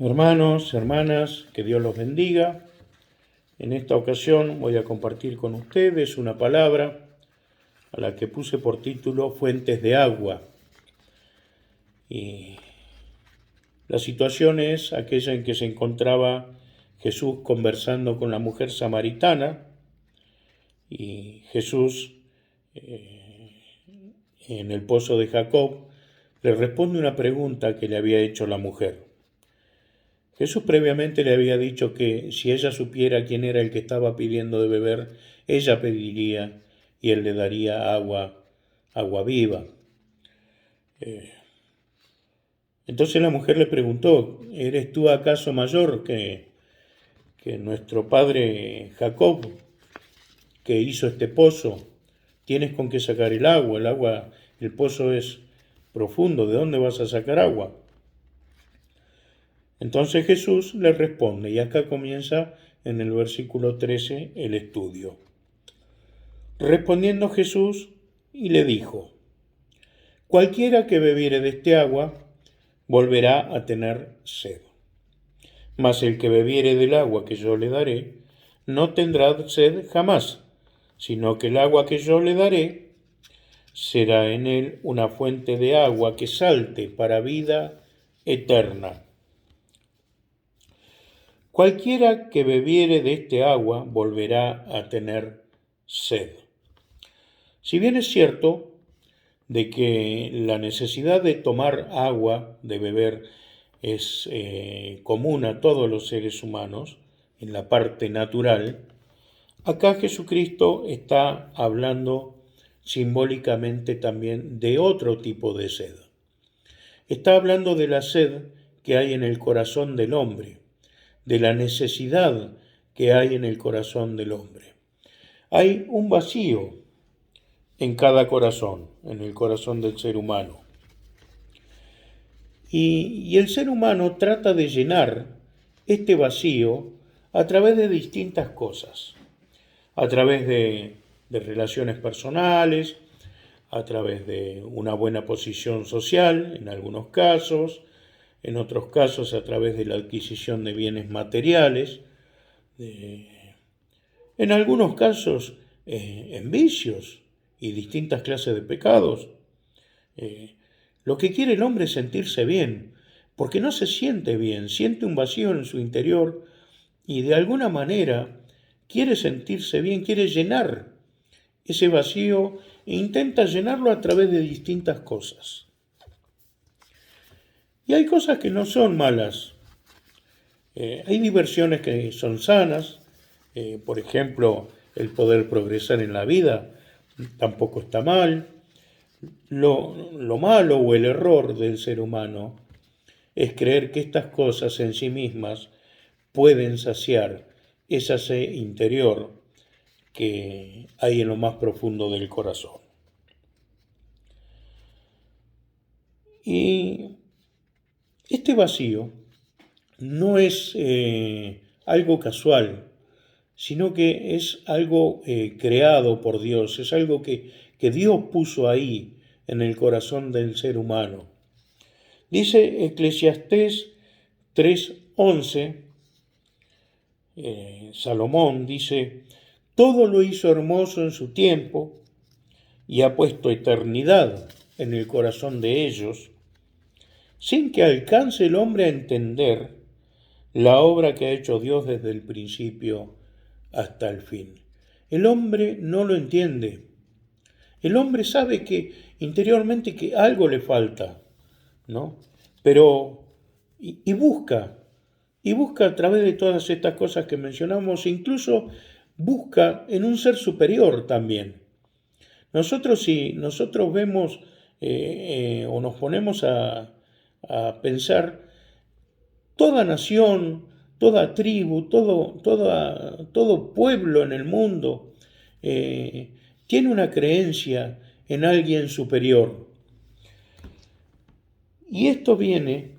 Hermanos, hermanas, que Dios los bendiga. En esta ocasión voy a compartir con ustedes una palabra a la que puse por título Fuentes de agua. Y la situación es aquella en que se encontraba Jesús conversando con la mujer samaritana y Jesús en el pozo de Jacob le responde una pregunta que le había hecho la mujer. Jesús previamente le había dicho que si ella supiera quién era el que estaba pidiendo de beber, ella pediría y él le daría agua viva. Entonces la mujer le preguntó, ¿eres tú acaso mayor que nuestro padre Jacob, que hizo este pozo? ¿Tienes con qué sacar el agua? El pozo es profundo, ¿de dónde vas a sacar agua? Entonces Jesús le responde, y acá comienza en el versículo 13 el estudio. Respondiendo Jesús y le dijo, cualquiera que bebiere de este agua volverá a tener sed. Mas el que bebiere del agua que yo le daré, no tendrá sed jamás, sino que el agua que yo le daré será en él una fuente de agua que salte para vida eterna. Cualquiera que bebiere de este agua volverá a tener sed. Si bien es cierto de que la necesidad de tomar agua, de beber, es común a todos los seres humanos, en la parte natural, acá Jesucristo está hablando simbólicamente también de otro tipo de sed. Está hablando de la sed que hay en el corazón del hombre, de la necesidad que hay en el corazón del hombre. Hay un vacío en cada corazón, en el corazón del ser humano. Y el ser humano trata de llenar este vacío a través de distintas cosas, a través de relaciones personales, a través de una buena posición social, en algunos casos, en otros casos a través de la adquisición de bienes materiales, en algunos casos en vicios y distintas clases de pecados. Lo que quiere el hombre es sentirse bien, porque no se siente bien, siente un vacío en su interior y de alguna manera quiere sentirse bien, quiere llenar ese vacío e intenta llenarlo a través de distintas cosas. Y hay cosas que no son malas. Hay diversiones que son sanas. Por ejemplo, el poder progresar en la vida tampoco está mal. Lo malo o el error del ser humano es creer que estas cosas en sí mismas pueden saciar esa sed interior que hay en lo más profundo del corazón. Y este vacío no es algo casual, sino que es algo creado por Dios, es algo que Dios puso ahí en el corazón del ser humano. Dice Eclesiastés 3:11, Salomón dice, todo lo hizo hermoso en su tiempo y ha puesto eternidad en el corazón de ellos, sin que alcance el hombre a entender la obra que ha hecho Dios desde el principio hasta el fin. El hombre no lo entiende. El hombre sabe que interiormente que algo le falta, ¿no? Pero, y busca a través de todas estas cosas que mencionamos, incluso busca en un ser superior también. Si nosotros vemos o nos ponemos a pensar, toda nación, toda tribu, todo pueblo en el mundo tiene una creencia en alguien superior. Y esto viene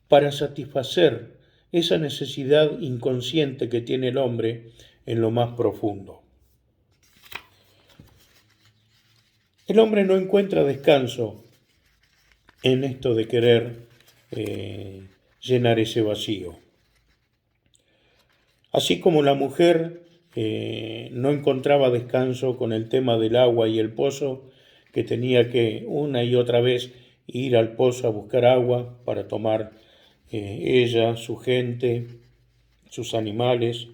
para satisfacer esa necesidad inconsciente que tiene el hombre en lo más profundo. El hombre no encuentra descanso en esto de querer llenar ese vacío. Así como la mujer no encontraba descanso con el tema del agua y el pozo, que tenía que una y otra vez ir al pozo a buscar agua para tomar ella, su gente, sus animales,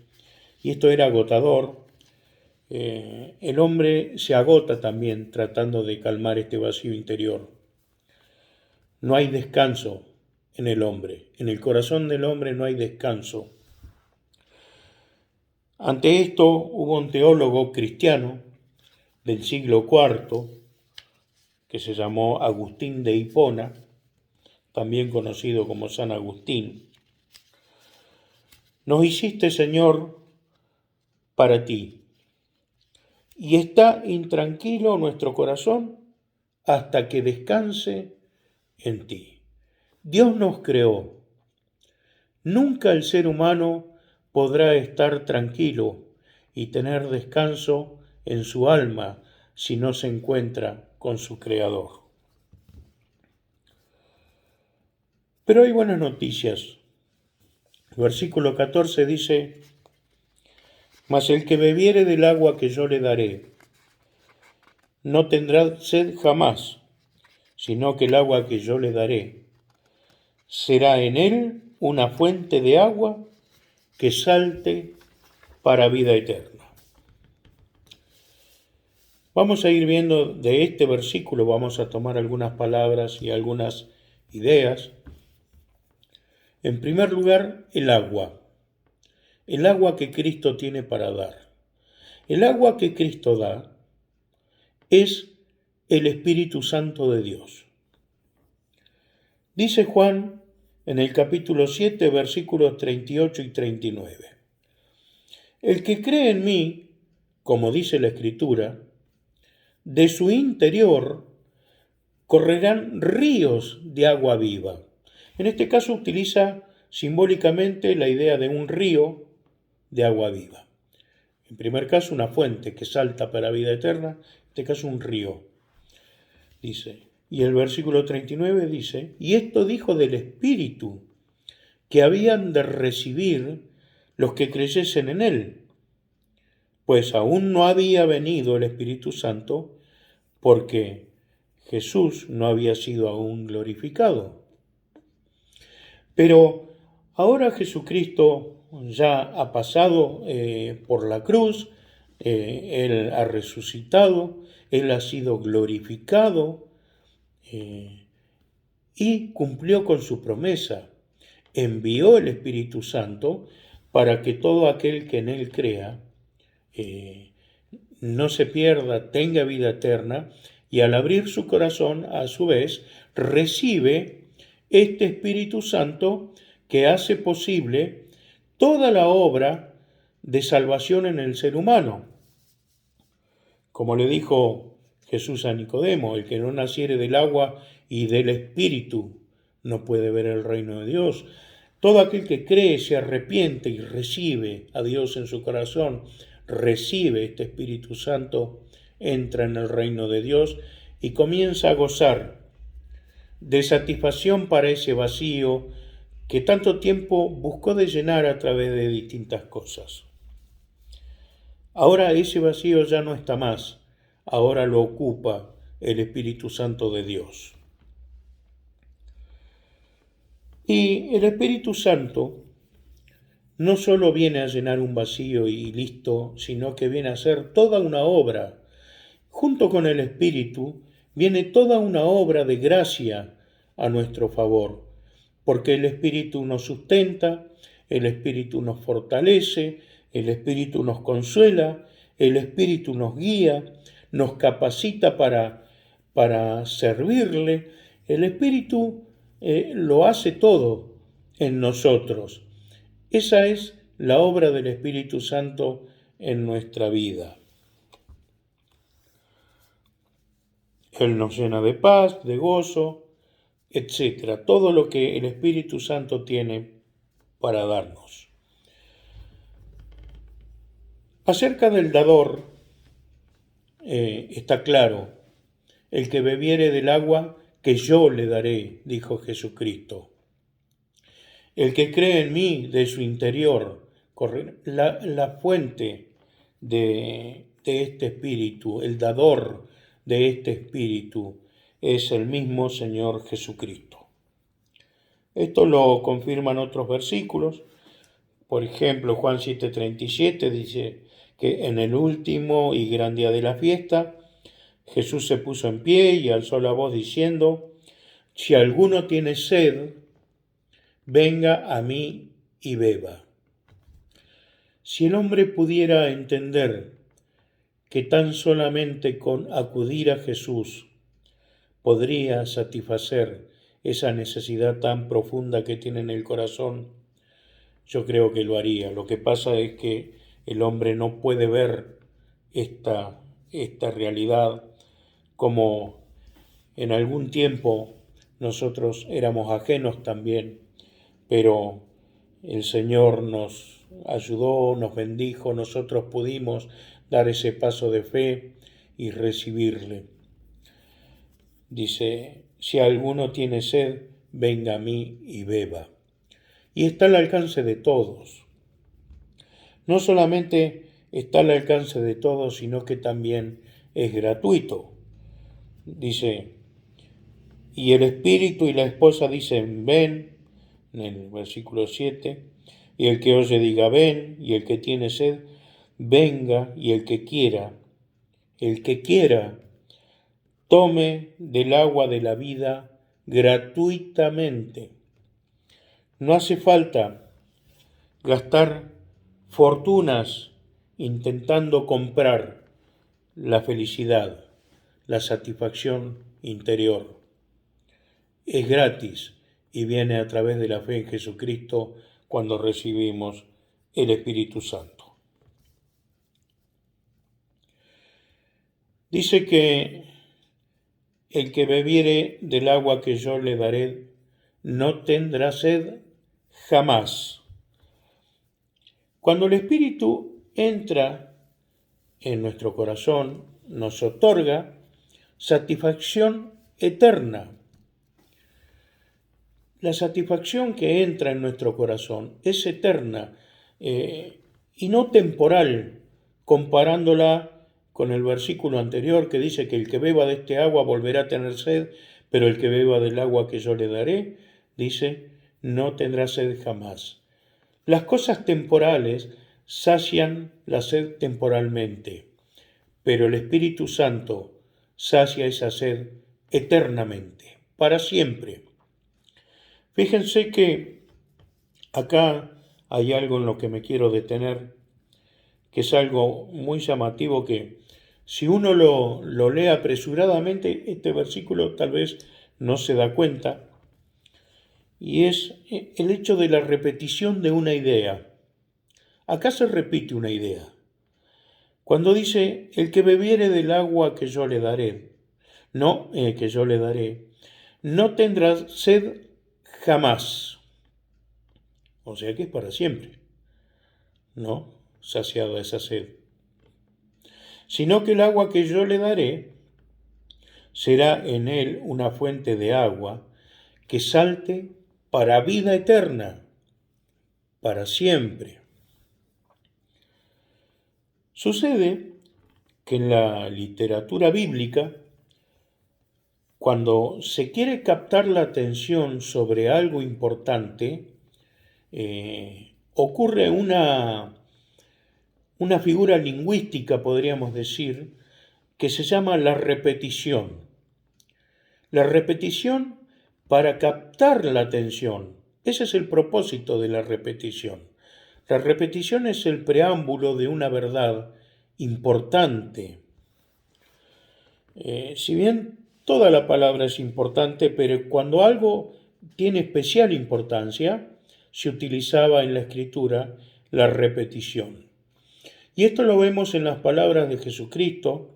y esto era agotador. El hombre se agota también tratando de calmar este vacío interior. No hay descanso en el hombre, en el corazón del hombre no hay descanso. Ante esto hubo un teólogo cristiano del siglo IV que se llamó Agustín de Hipona, también conocido como San Agustín. Nos hiciste, Señor, para ti, y está intranquilo nuestro corazón hasta que descanse en ti. Dios nos creó. Nunca el ser humano podrá estar tranquilo y tener descanso en su alma si no se encuentra con su Creador. Pero hay buenas noticias. El versículo 14 dice: mas el que bebiere del agua que yo le daré, no tendrá sed jamás, sino que el agua que yo le daré será en él una fuente de agua que salte para vida eterna. Vamos a ir viendo de este versículo, vamos a tomar algunas palabras y algunas ideas. En primer lugar, el agua que Cristo tiene para dar. El agua que Cristo da es el Espíritu Santo de Dios. Dice Juan en el capítulo 7, versículos 38 y 39. El que cree en mí, como dice la Escritura, de su interior correrán ríos de agua viva. En este caso utiliza simbólicamente la idea de un río de agua viva. En primer caso, una fuente que salta para vida eterna, en este caso un río. Dice, y el versículo 39 dice, y esto dijo del Espíritu que habían de recibir los que creyesen en él, pues aún no había venido el Espíritu Santo, porque Jesús no había sido aún glorificado. Pero ahora Jesucristo ya ha pasado por la cruz, Él ha resucitado, Él ha sido glorificado y cumplió con su promesa. Envió el Espíritu Santo para que todo aquel que en Él crea no se pierda, tenga vida eterna, y al abrir su corazón, a su vez, recibe este Espíritu Santo que hace posible toda la obra de salvación en el ser humano. Como le dijo Jesús a Nicodemo, el que no naciere del agua y del Espíritu no puede ver el reino de Dios. Todo aquel que cree, se arrepiente y recibe a Dios en su corazón, recibe este Espíritu Santo, entra en el reino de Dios y comienza a gozar de satisfacción para ese vacío que tanto tiempo buscó de llenar a través de distintas cosas. Ahora ese vacío ya no está más, ahora lo ocupa el Espíritu Santo de Dios. Y el Espíritu Santo no solo viene a llenar un vacío y listo, sino que viene a hacer toda una obra. Junto con el Espíritu viene toda una obra de gracia a nuestro favor, porque el Espíritu nos sustenta, el Espíritu nos fortalece, el Espíritu nos consuela, el Espíritu nos guía, nos capacita para servirle. El Espíritu lo hace todo en nosotros. Esa es la obra del Espíritu Santo en nuestra vida. Él nos llena de paz, de gozo, etc. Todo lo que el Espíritu Santo tiene para darnos. Acerca del dador, está claro, el que bebiere del agua que yo le daré, dijo Jesucristo. El que cree en mí, de su interior, la fuente de este espíritu, el dador de este espíritu, es el mismo Señor Jesucristo. Esto lo confirman otros versículos. Por ejemplo, Juan 7:37 dice que en el último y gran día de la fiesta, Jesús se puso en pie y alzó la voz diciendo: si alguno tiene sed, venga a mí y beba. Si el hombre pudiera entender que tan solamente con acudir a Jesús podría satisfacer esa necesidad tan profunda que tiene en el corazón, yo creo que lo haría. Lo que pasa es que el hombre no puede ver esta realidad, como en algún tiempo nosotros éramos ajenos también, pero el Señor nos ayudó, nos bendijo, nosotros pudimos dar ese paso de fe y recibirle. Dice: si alguno tiene sed, venga a mí y beba. Y está al alcance de todos. No solamente está al alcance de todos, sino que también es gratuito. Dice: y el espíritu y la esposa dicen: ven, en el versículo 7, y el que oye diga: ven, y el que tiene sed, venga, y el que quiera, tome del agua de la vida gratuitamente. No hace falta gastar fortunas intentando comprar la felicidad, la satisfacción interior. Es gratis y viene a través de la fe en Jesucristo cuando recibimos el Espíritu Santo. Dice que el que bebiere del agua que yo le daré no tendrá sed jamás. Cuando el Espíritu entra en nuestro corazón, nos otorga satisfacción eterna. La satisfacción que entra en nuestro corazón es eterna y no temporal, comparándola con el versículo anterior que dice que el que beba de este agua volverá a tener sed, pero el que beba del agua que yo le daré, dice, no tendrá sed jamás. Las cosas temporales sacian la sed temporalmente, pero el Espíritu Santo sacia esa sed eternamente, para siempre. Fíjense que acá hay algo en lo que me quiero detener, que es algo muy llamativo, que si uno lo lee apresuradamente, este versículo tal vez no se da cuenta, y es el hecho de la repetición de una idea. Acá se repite una idea. Cuando dice, el que bebiere del agua que yo le daré, no tendrá sed jamás. O sea que es para siempre, ¿no? Saciada esa sed. Sino que el agua que yo le daré será en él una fuente de agua que salte para vida eterna, para siempre. Sucede que en la literatura bíblica, cuando se quiere captar la atención sobre algo importante, ocurre una figura lingüística, podríamos decir, que se llama la repetición. La repetición para captar la atención. Ese es el propósito de la repetición. La repetición es el preámbulo de una verdad importante. Si bien toda la palabra es importante, pero cuando algo tiene especial importancia, se utilizaba en la Escritura la repetición. Y esto lo vemos en las palabras de Jesucristo,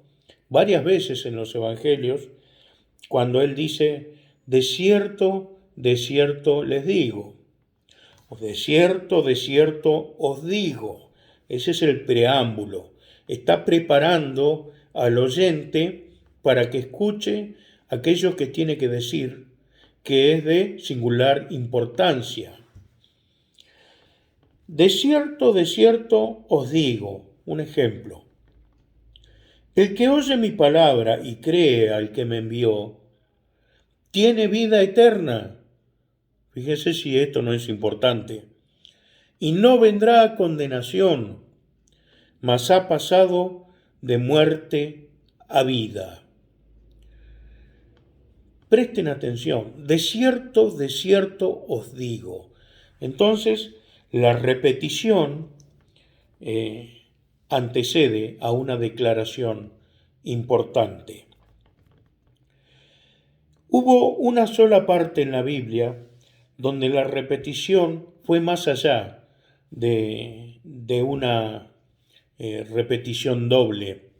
varias veces en los Evangelios, cuando Él dice: de cierto les digo. O de cierto os digo. Ese es el preámbulo. Está preparando al oyente para que escuche aquello que tiene que decir, que es de singular importancia. de cierto os digo, un ejemplo, el que oye mi palabra y cree al que me envió, tiene vida eterna. Fíjese si esto no es importante. Y no vendrá a condenación, mas ha pasado de muerte a vida. Presten atención, de cierto os digo. Entonces, la repetición antecede a una declaración importante. Hubo una sola parte en la Biblia donde la repetición fue más allá de una repetición doble,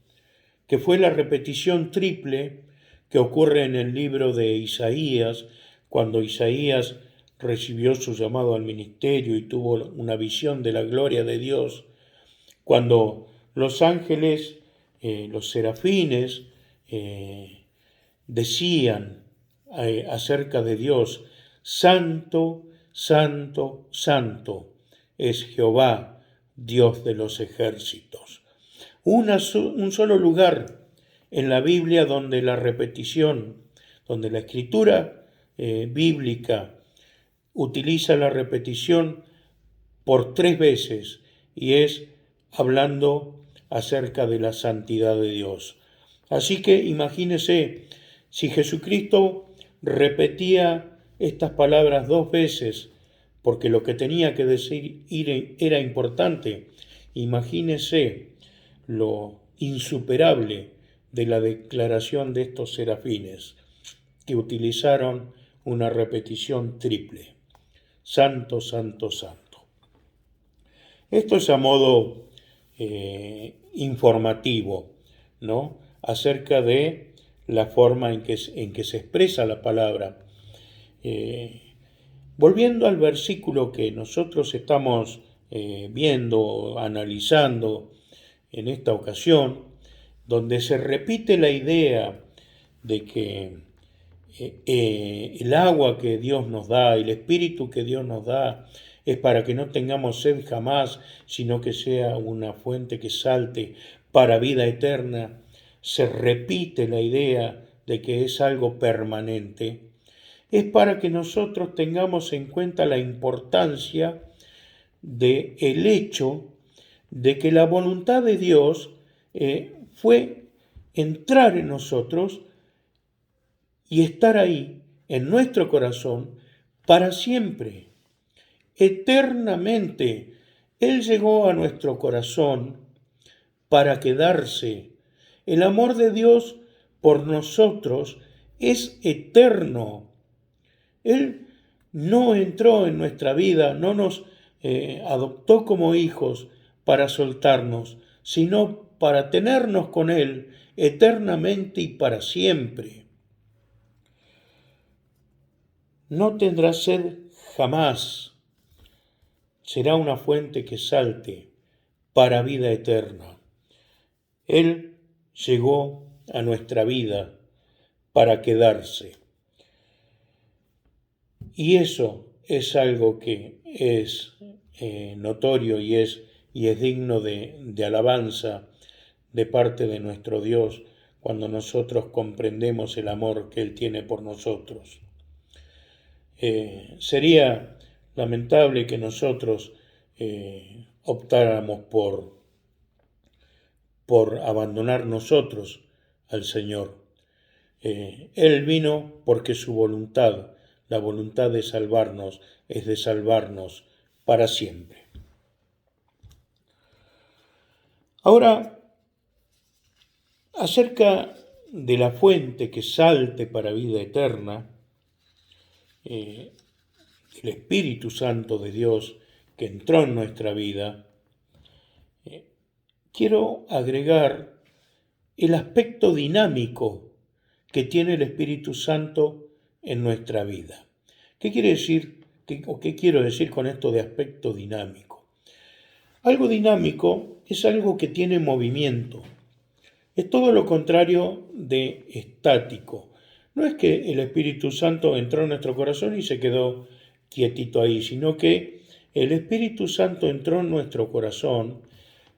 que fue la repetición triple que ocurre en el libro de Isaías, cuando Isaías recibió su llamado al ministerio y tuvo una visión de la gloria de Dios, cuando los ángeles, los serafines, decían acerca de Dios, Santo, Santo, Santo es Jehová, Dios de los ejércitos. Un solo lugar en la Biblia donde la repetición, donde la escritura bíblica utiliza la repetición por 3 veces y es hablando acerca de la santidad de Dios. Así que imagínese, si Jesucristo repetía estas palabras 2 veces, porque lo que tenía que decir era importante, imagínese lo insuperable de la declaración de estos serafines, que utilizaron una repetición triple. Santo, Santo, Santo. Esto es a modo informativo, ¿no?, acerca de la forma en que se expresa la palabra. Volviendo al versículo que nosotros estamos viendo, analizando en esta ocasión, donde se repite la idea de que el agua que Dios nos da, el espíritu que Dios nos da, es para que no tengamos sed jamás, sino que sea una fuente que salte para vida eterna. Se repite la idea de que es algo permanente. Es para que nosotros tengamos en cuenta la importancia del hecho de que la voluntad de Dios fue entrar en nosotros y estar ahí, en nuestro corazón, para siempre, eternamente. Él llegó a nuestro corazón para quedarse. El amor de Dios por nosotros es eterno. Él no entró en nuestra vida, no nos adoptó como hijos para soltarnos, sino para tenernos con Él eternamente y para siempre. No tendrá sed jamás. Será una fuente que salte para vida eterna. Él llegó a nuestra vida para quedarse. Y eso es algo que es notorio y es digno de alabanza de parte de nuestro Dios cuando nosotros comprendemos el amor que Él tiene por nosotros. Sería lamentable que nosotros optáramos por abandonar nosotros al Señor. Él vino porque su voluntad, la voluntad de salvarnos, es de salvarnos para siempre. Ahora, acerca de la fuente que salte para vida eterna, el Espíritu Santo de Dios que entró en nuestra vida, quiero agregar el aspecto dinámico que tiene el Espíritu Santo en nuestra vida. ¿Qué quiere decir o qué quiero decir con esto de aspecto dinámico? Algo dinámico es algo que tiene movimiento. Es todo lo contrario de estático. No es que el Espíritu Santo entró en nuestro corazón y se quedó quietito ahí, sino que el Espíritu Santo entró en nuestro corazón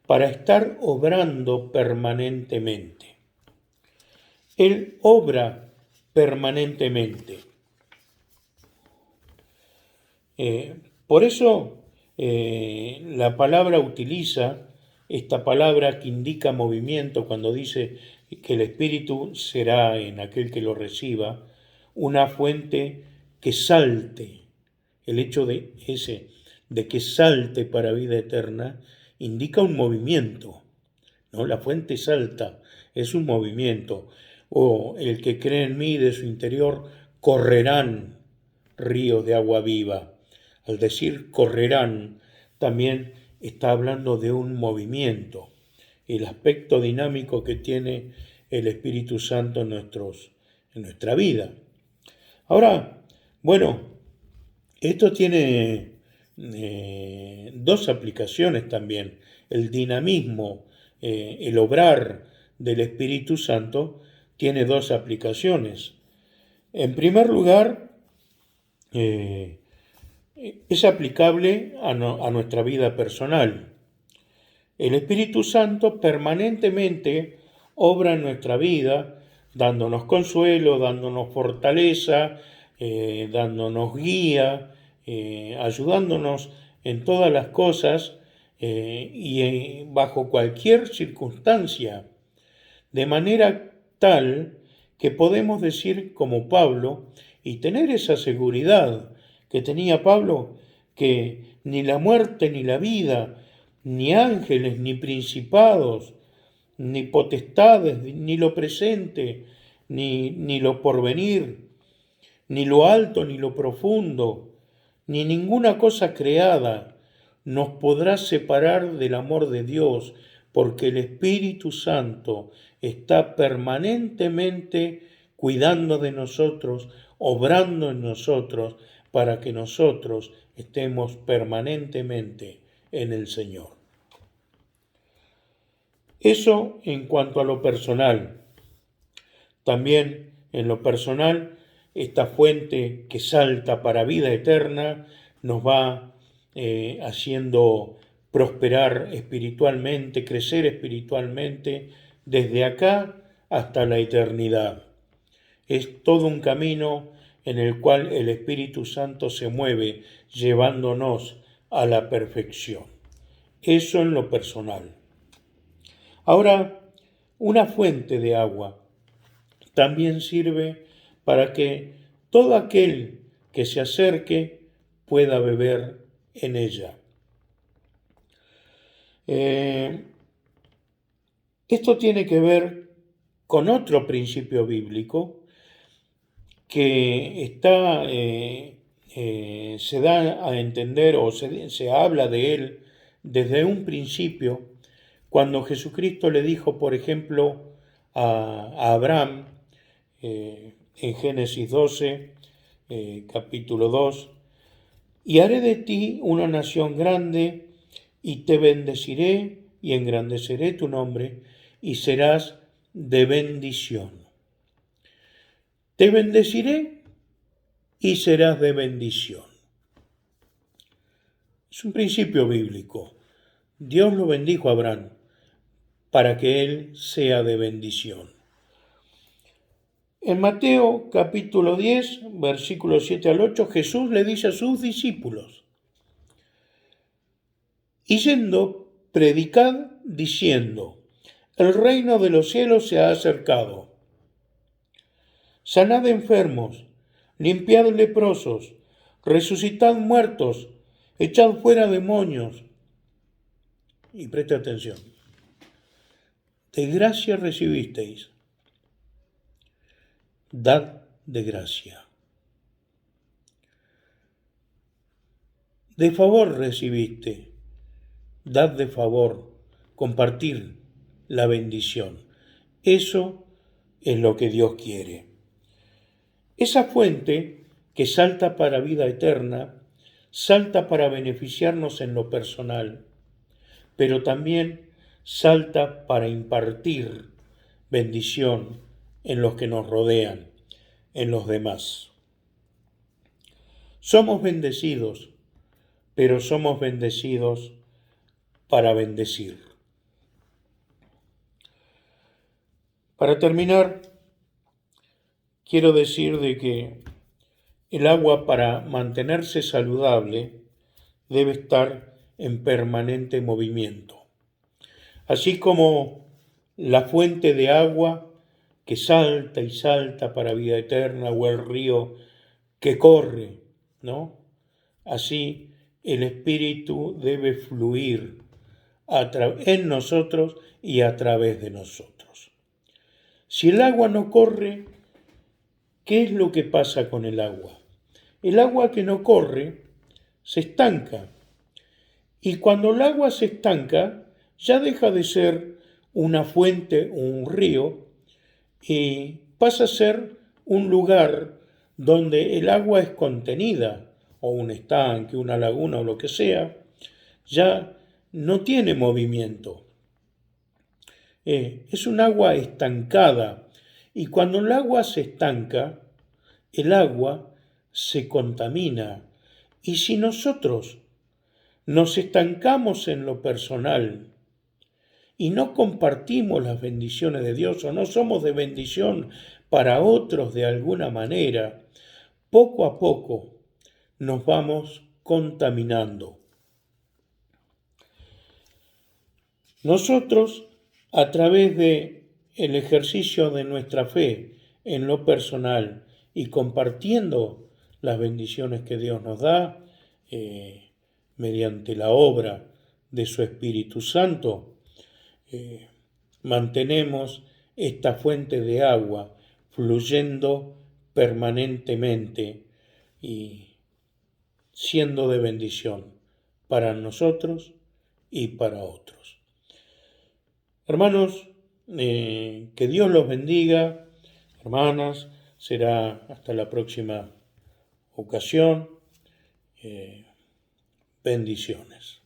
para estar obrando permanentemente. Él obra permanentemente. Por eso la palabra utiliza esta palabra que indica movimiento cuando dice que el Espíritu será en aquel que lo reciba una fuente que salte. El hecho de que salte para vida eterna indica un movimiento, ¿no? La fuente salta, es un movimiento. O el que cree en mí, de su interior correrán ríos de agua viva. Al decir correrán, también está hablando de un movimiento, el aspecto dinámico que tiene el Espíritu Santo en nuestra vida. Ahora, bueno, esto tiene dos aplicaciones también. El dinamismo, el obrar del Espíritu Santo tiene dos aplicaciones. En primer lugar, es aplicable a nuestra vida personal. El Espíritu Santo permanentemente obra en nuestra vida, dándonos consuelo, dándonos fortaleza, dándonos guía, ayudándonos en todas las cosas y bajo cualquier circunstancia, de manera tal que podemos decir como Pablo y tener esa seguridad que tenía Pablo, que ni la muerte ni la vida, ni ángeles, ni principados, ni potestades, ni lo presente, ni lo porvenir, ni lo alto, ni lo profundo, ni ninguna cosa creada nos podrá separar del amor de Dios, porque el Espíritu Santo está permanentemente cuidando de nosotros, obrando en nosotros, para que nosotros estemos permanentemente en el Señor. Eso en cuanto a lo personal. También en lo personal, esta fuente que salta para vida eterna nos va haciendo prosperar espiritualmente, crecer espiritualmente desde acá hasta la eternidad. Es todo un camino en el cual el Espíritu Santo se mueve llevándonos a la perfección. Eso en lo personal. Ahora, una fuente de agua también sirve para que todo aquel que se acerque pueda beber en ella. Esto tiene que ver con otro principio bíblico que se da a entender o se habla de él desde un principio, cuando Jesucristo le dijo, por ejemplo, a Abraham, en Génesis 12, capítulo 2, y haré de ti una nación grande, y te bendeciré y engrandeceré tu nombre, y serás de bendición. Te bendeciré y serás de bendición. Es un principio bíblico. Dios lo bendijo a Abraham para que él sea de bendición. En Mateo capítulo 10, versículos 7 al 8, Jesús le dice a sus discípulos, y yendo, predicad diciendo, el reino de los cielos se ha acercado. Sanad enfermos, limpiad leprosos, resucitad muertos, echad fuera demonios. Y preste atención. De gracia recibisteis, dad de gracia. De favor recibiste, dad de favor, compartir la bendición. Eso es lo que Dios quiere. Esa fuente que salta para vida eterna, salta para beneficiarnos en lo personal, pero también salta para impartir bendición en los que nos rodean, en los demás. Somos bendecidos pero somos bendecidos para bendecir. Para terminar, quiero decir de que el agua, para mantenerse saludable, debe estar en permanente movimiento. Así como la fuente de agua que salta y salta para vida eterna, o el río que corre, ¿no? Así el Espíritu debe fluir en nosotros y a través de nosotros. Si el agua no corre, ¿qué es lo que pasa con el agua? El agua que no corre se estanca. Y cuando el agua se estanca, ya deja de ser una fuente o un río y pasa a ser un lugar donde el agua es contenida, o un estanque, una laguna o lo que sea, ya no tiene movimiento. Es un agua estancada, y cuando el agua se estanca, el agua se contamina. Y si nosotros nos estancamos en lo personal y no compartimos las bendiciones de Dios, o no somos de bendición para otros de alguna manera, poco a poco nos vamos contaminando. Nosotros, a través de el ejercicio de nuestra fe en lo personal y compartiendo las bendiciones que Dios nos da, mediante la obra de su Espíritu Santo, mantenemos esta fuente de agua fluyendo permanentemente y siendo de bendición para nosotros y para otros. Hermanos, que Dios los bendiga. Hermanas, será hasta la próxima ocasión. Bendiciones.